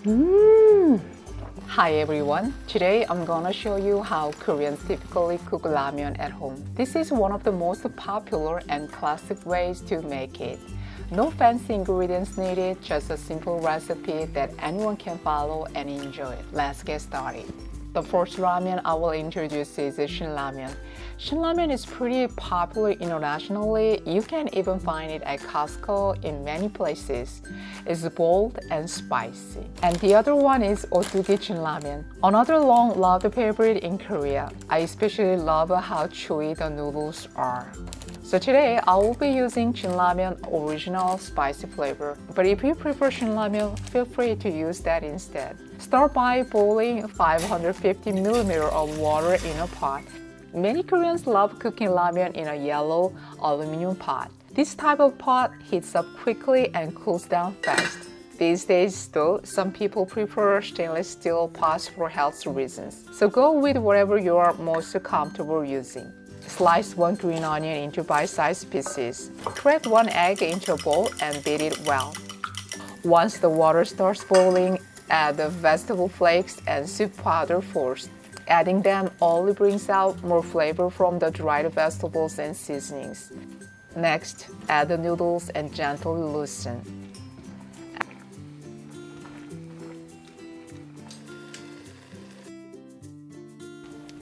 Hi everyone, today I'm gonna show you how Koreans typically cook ramen at home. This is one of the most popular and classic ways to make it. No fancy ingredients needed, just a simple recipe that anyone can follow and enjoy. Let's get started. The first ramen I will introduce is Shin ramen. Shin ramen is pretty popular internationally. You can even find it at Costco in many places. It's bold and spicy. And the other one is Ottogi Shin ramen, another long-loved favorite in Korea. I especially love how chewy the noodles are. So today I will be using Shin ramen original spicy flavor, but if you prefer Shin ramen, feel free to use that instead. Start by boiling 550 ml of water in a pot. Many Koreans love cooking ramen in a yellow aluminum pot. This type of pot heats up quickly and cools down fast. These days, though, some people prefer stainless steel pots for health reasons. So go with whatever you are most comfortable using. Slice one green onion into bite-sized pieces. Crack one egg into a bowl and beat it well. Once the water starts boiling, add the vegetable flakes and soup powder first. Adding them only brings out more flavor from the dried vegetables and seasonings. Next, add the noodles and gently loosen.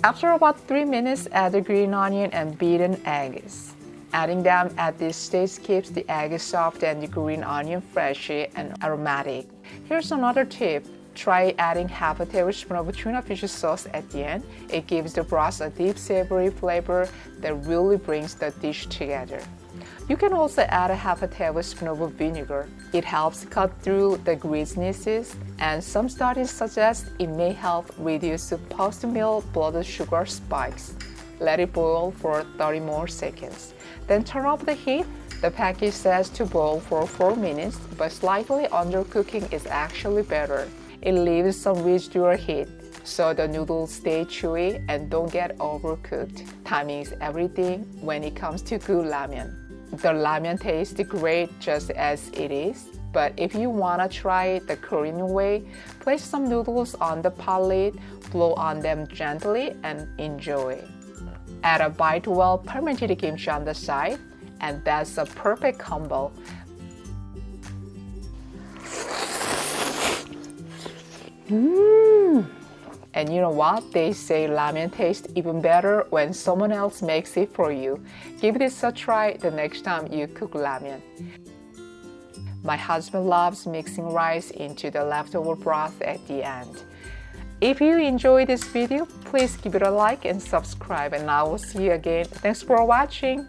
After about 3 minutes, add the green onion and beaten eggs. Adding them at this stage keeps the egg soft and the green onion fresh and aromatic. Here's another tip. Try adding half a tablespoon of tuna fish sauce at the end. It gives the broth a deep savory flavor that really brings the dish together. You can also add a half a tablespoon of vinegar. It helps cut through the greasinesses, and some studies suggest it may help reduce post-meal blood sugar spikes. Let it boil for 30 more seconds. Then turn off the heat. The package says to boil for 4 minutes, but slightly undercooking is actually better. It leaves some residual heat, so the noodles stay chewy and don't get overcooked. Timing is everything when it comes to good ramen. The ramen tastes great just as it is, but if you wanna try it the Korean way, place some noodles on the pot lid, blow on them gently, and enjoy. Add a bite well fermented kimchi on the side, and that's a perfect combo. And you know what? They say ramen tastes even better when someone else makes it for you. Give this a try the next time you cook ramen. My husband loves mixing rice into the leftover broth at the end. If you enjoyed this video, please give it a like and subscribe, and I will see you again. Thanks for watching.